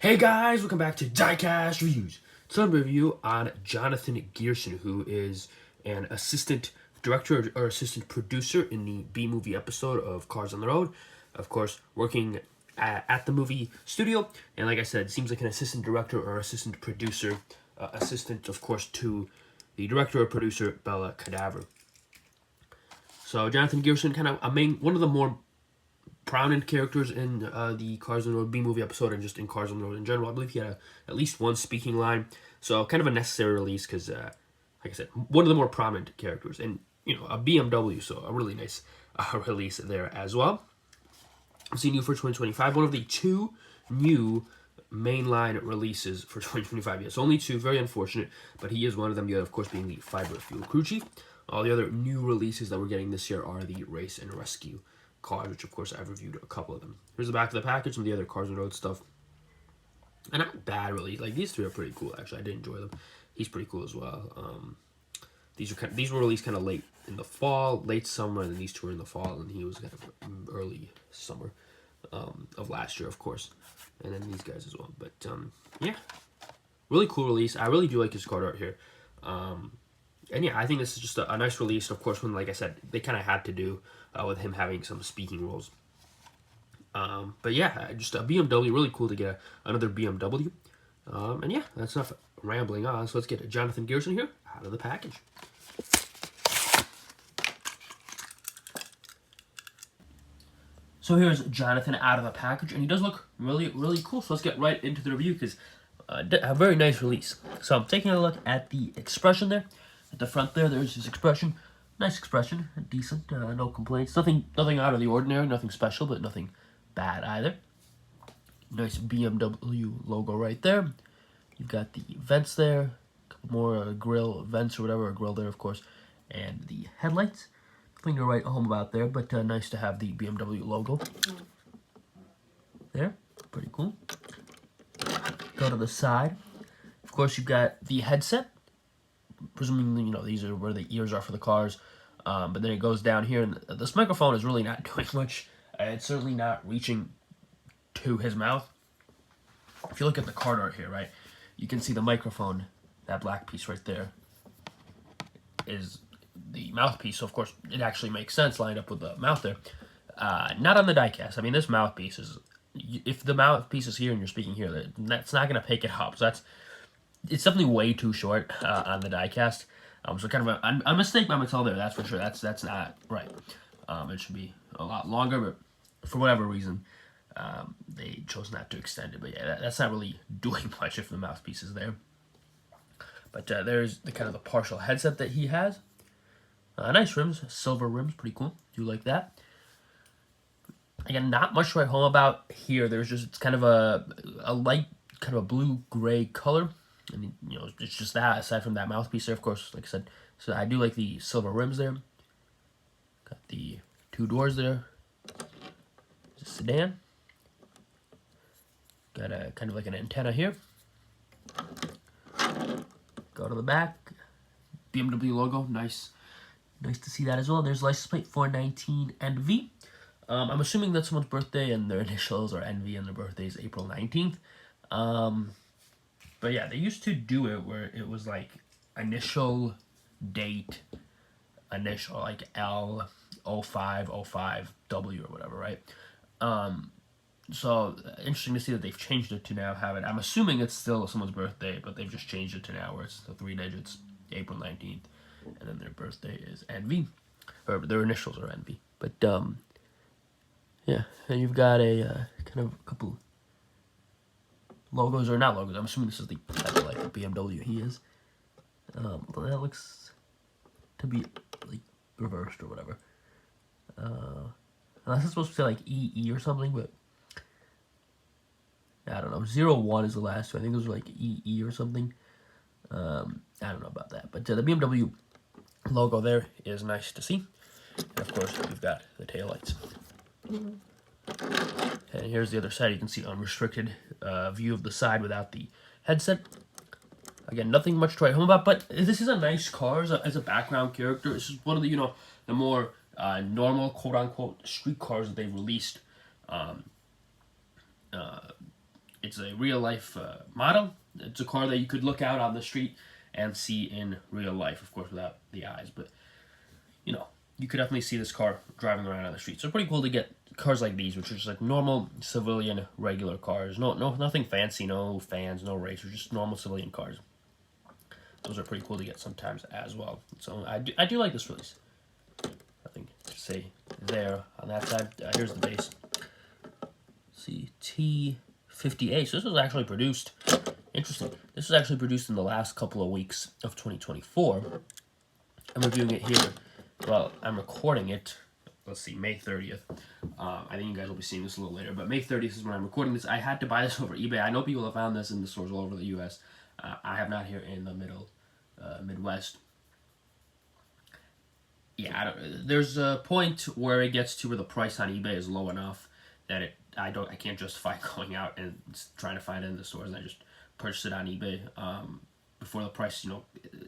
Hey guys, welcome back to Diecast Reviews. It's a review on Jonathan Gearson, who is an assistant director or assistant producer in the B-movie episode of Cars on the Road. Of course, working at the movie studio. And like I said, seems like an assistant director or assistant producer. Assistant, of course, to the director or producer, Bella Cadaver. So Jonathan Gearson, kind of one of the more prominent characters in the Cars on the Road B-movie episode and just in Cars on the Road in general. I believe he had at least one speaking line. So kind of a necessary release because, like I said, one of the more prominent characters. And, you know, a BMW, so a really nice release there as well. I've seen new for 2025. One of the two new mainline releases for 2025. Yes, only two. Very unfortunate, but he is one of them. The other, of course, being the Fiber Fuel Crew Chief. All the other new releases that we're getting this year are the Race and Rescue cars, which of course I've reviewed a couple of them. Here's the back of the package and the other Cars on the Road stuff. And not bad really. Like these three are pretty cool actually. I did enjoy them. He's pretty cool as well. These were released kind of late in the fall, late summer, and then these two were in the fall, and he was kind of early summer of last year, of course. And then these guys as well. But yeah, really cool release. I really do like his card art here. And yeah, I think this is just a nice release. Of course, when, like I said, they kind of had to do with him having some speaking roles. But yeah, just a BMW. Really cool to get another BMW. And yeah, that's enough rambling on. So let's get Jonathan Gearson here out of the package. So here's Jonathan out of the package, and he does look really, really cool. So let's get right into the review because a very nice release. So I'm taking a look at the expression there. At the front there's his expression. Nice expression, decent, no complaints. Nothing out of the ordinary, nothing special, but nothing bad either. Nice BMW logo right there. You've got the vents there, a couple more grill vents or whatever, a grill there, of course, and the headlights. Nothing to write home about there, but nice to have the BMW logo there. Pretty cool. Go to the side. Of course, you've got the headset. Presumably, you know, these are where the ears are for the cars. But then it goes down here, and this microphone is really not doing much. It's certainly not reaching to his mouth. If you look at the card art here, right, you can see the microphone, that black piece right there, is the mouthpiece. So, of course, it actually makes sense lined up with the mouth there. Not on the diecast. I mean, this mouthpiece is, if the mouthpiece is here and you're speaking here, that's not going to pick it up. So it's definitely way too short on the diecast. So kind of a mistake by Mattel there, that's for sure. That's not right. It should be a lot longer, but for whatever reason, they chose not to extend it. But yeah, that's not really doing much if the mouthpiece is there. But there's the kind of the partial headset that he has. Nice rims, silver rims, pretty cool. Do like that. Again, not much to write home about here. There's just, it's kind of a light, kind of a blue-gray color. And, you know, it's just that, aside from that mouthpiece there, of course, like I said. So I do like the silver rims there. Got the two doors there. It's a sedan. Got a kind of like an antenna here. Go to the back. BMW logo, nice. Nice to see that as well. There's license plate 419NV. I'm assuming that's someone's birthday, and their initials are NV, and their birthday is April 19th. But yeah, they used to do it where it was like initial date, initial like L0505W or whatever, right? So interesting to see that they've changed it to now have it. I'm assuming it's still someone's birthday, but they've just changed it to now where it's the 3 digits, April 19th, and then their birthday is NV, or their initials are NV. But yeah, and you've got a kind of a couple logos, or not logos. I'm assuming this is the type of like the BMW he is. But that looks to be like reversed or whatever. Unless it's supposed to say like EE or something, but I don't know. 01 is the last two. I think those are like EE or something. I don't know about that. But the BMW logo there is nice to see. And of course, you've got the taillights. And here's the other side. You can see unrestricted view of the side without the headset. Again, nothing much to write home about, but this is a nice car as a background character. This is one of the, you know, the more normal, quote-unquote, street cars that they've released it's a real life model. It's a car that you could look out on the street and see in real life, of course, without the eyes. But you know, you could definitely see this car driving around on the street. So pretty cool to get cars like these, which are just like normal civilian regular cars. Nothing fancy, no fans, no racers, just normal civilian cars. Those are pretty cool to get sometimes as well. So I do like this release. Nothing to say there on that side. Here's the base. Let's see, T58. So this was actually produced. Interesting. This was actually produced in the last couple of weeks of 2024. I'm reviewing it here. Well, I'm recording it. Let's see, May 30th. I think you guys will be seeing this a little later, but May 30th is when I'm recording this. I had to buy this over eBay. I know people have found this in the stores all over the U.S. I have not here in the Midwest. Yeah, there's a point where it gets to where the price on eBay is low enough that I can't justify going out and trying to find it in the stores, and I just purchased it on eBay before the price.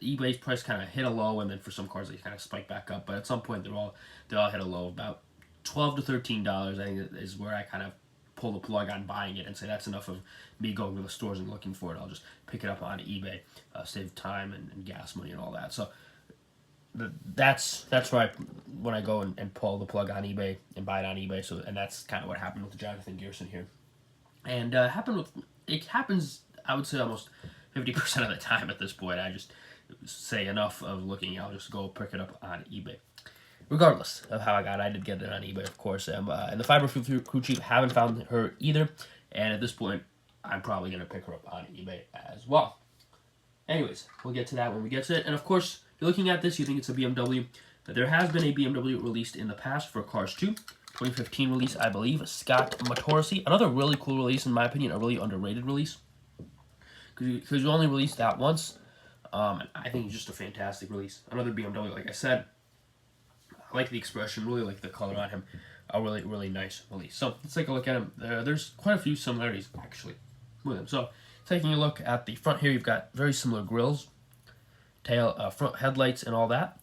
eBay's price kind of hit a low, and then for some cars they kind of spike back up. But at some point they all hit a low. About $12 to $13, I think, is where I kind of pull the plug on buying it and say that's enough of me going to the stores and looking for it. I'll just pick it up on eBay, save time and gas money and all that. So that's where when I go and pull the plug on eBay and buy it on eBay. So, and that's kind of what happened with the Jonathan Gearson here. And it happens, I would say, almost 50% of the time at this point. I just say enough of looking, I'll just go pick it up on eBay. Regardless of how I did get it on eBay, of course. And the Fiber Crew Chief, haven't found her either. And at this point, I'm probably going to pick her up on eBay as well. Anyways, we'll get to that when we get to it. And of course, if you're looking at this, you think it's a BMW. But there has been a BMW released in the past for Cars 2. 2015 release, I believe. Scott Matorsi. Another really cool release, in my opinion. A really underrated release. Because you only released that once. And I think it's just a fantastic release. Another BMW, like I said. I like the expression, really like the color on him. A really, really nice release. So let's take a look at him. There's quite a few similarities, actually, with him. So taking a look at the front here, you've got very similar grills, tail, front headlights, and all that.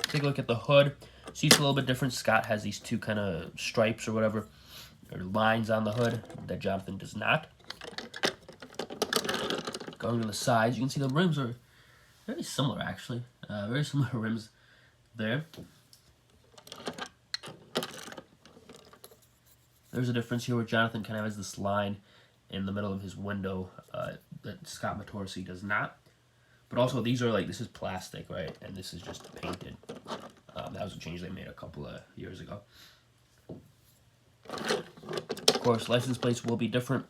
Take a look at the hood. See, it's a little bit different. Scott has these two kind of stripes or whatever, or lines on the hood that Jonathan does not. Going to the sides, you can see the rims are very similar, actually. Very similar rims there. There's a difference here where Jonathan kind of has this line in the middle of his window that Scott Matorsi does not. But also, these are this is plastic, right? And this is just painted. That was a change they made a couple of years ago. Of course, license plates will be different,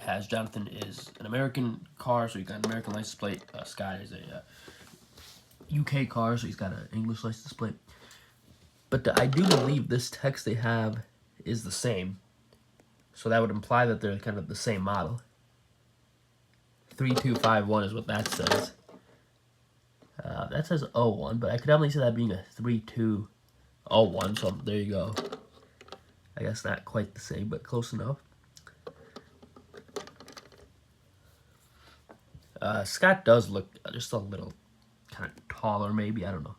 as Jonathan is an American car, so he's got an American license plate. Scott is a UK car, so he's got an English license plate. But I do believe this text they have is the same. So that would imply that they're kind of the same model. 3251 is what that says. That says 01, but I could definitely see that being a 3201, so there you go. I guess not quite the same, but close enough. Scott does look just a little kind of taller, maybe. I don't know.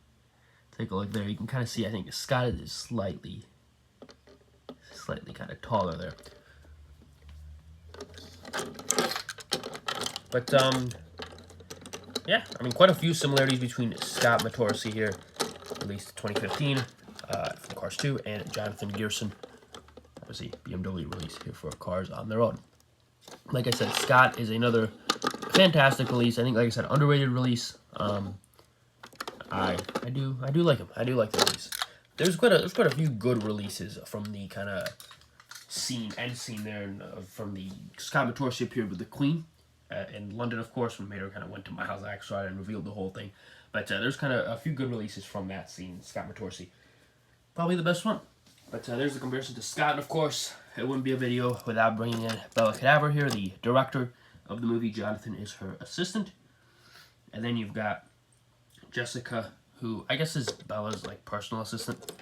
Take a look there. You can kind of see, I think Scott is slightly kind of taller there. But, yeah, I mean, quite a few similarities between Scott Matorsi here, released 2015, from Cars 2, and Jonathan Gearson, obviously BMW release here for Cars on their own. Like I said, Scott is another fantastic release. I think, like I said, underrated release. I do like him. I do like the release. There's quite a few good releases from the kind of end scene there, from the Scott Matorsi appeared with the Queen in London, of course, when Mater kind of went to Miles Axelrod and revealed the whole thing. But there's kind of a few good releases from that scene. Scott Matorsi, probably the best one. But there's the comparison to Scott, and of course, it wouldn't be a video without bringing in Bella Cadaver here, the director of the movie. Jonathan is her assistant. And then you've got Jessica, who I guess is Bella's personal assistant.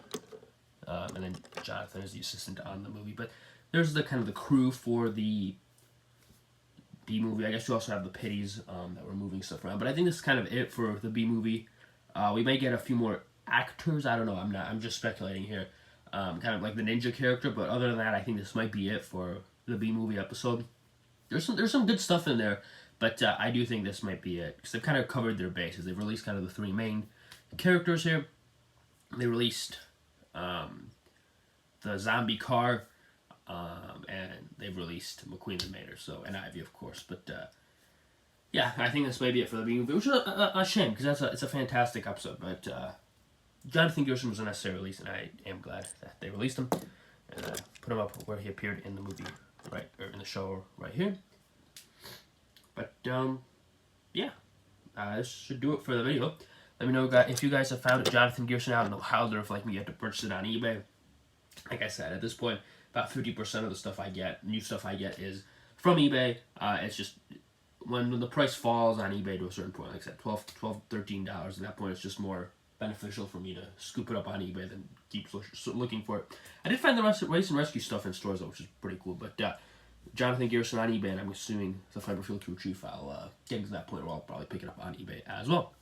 And then Jonathan is the assistant on the movie. But there's the kind of the crew for the B movie. I guess you also have the Pitties that were moving stuff around. But I think this is kind of it for the B movie. We may get a few more actors. I don't know. I'm just speculating here. Kind of like the ninja character. But other than that, I think this might be it for the B movie episode. There's some good stuff in there, but I do think this might be it because they've kind of covered their bases. They've released kind of the three main characters here. They released the zombie car, and they've released McQueen the Mater, so, and Ivy, of course. But yeah, I think this may be it for the B movie, which is a shame because it's a fantastic episode. But Jonathan Gearson was a necessary release, and I am glad that they released him and put him up where he appeared in the movie, right, or in the show right here. But yeah, this should do it for the video. Let me know if you guys have found Jonathan Gearson out in the wild, or if like me you have to purchase it on eBay. Like I said, at this point, about 50% of the stuff I get, new stuff I get, is from eBay. It's just when the price falls on eBay to a certain point, like I said, $12, $13. At that point, it's just more beneficial for me to scoop it up on eBay than keep looking for it. I did find the race and rescue stuff in stores though, which is pretty cool. But Jonathan Gearson on eBay, and I'm assuming the Fiber Field to Retrieve file. Getting to that point where I'll probably pick it up on eBay as well.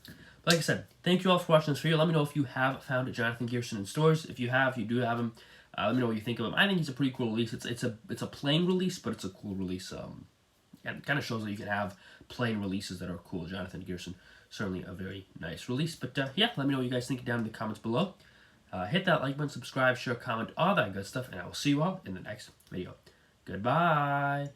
But like I said, thank you all for watching this video. Let me know if you have found Jonathan Gearson in stores. If you do have him, let me know what you think of him. I think he's a pretty cool release. It's a plain release, but it's a cool release. And it kind of shows that you can have plain releases that are cool. Jonathan Gearson, certainly a very nice release. But yeah, let me know what you guys think down in the comments below. Hit that like button, subscribe, share, comment, all that good stuff, and I will see you all in the next video. Goodbye.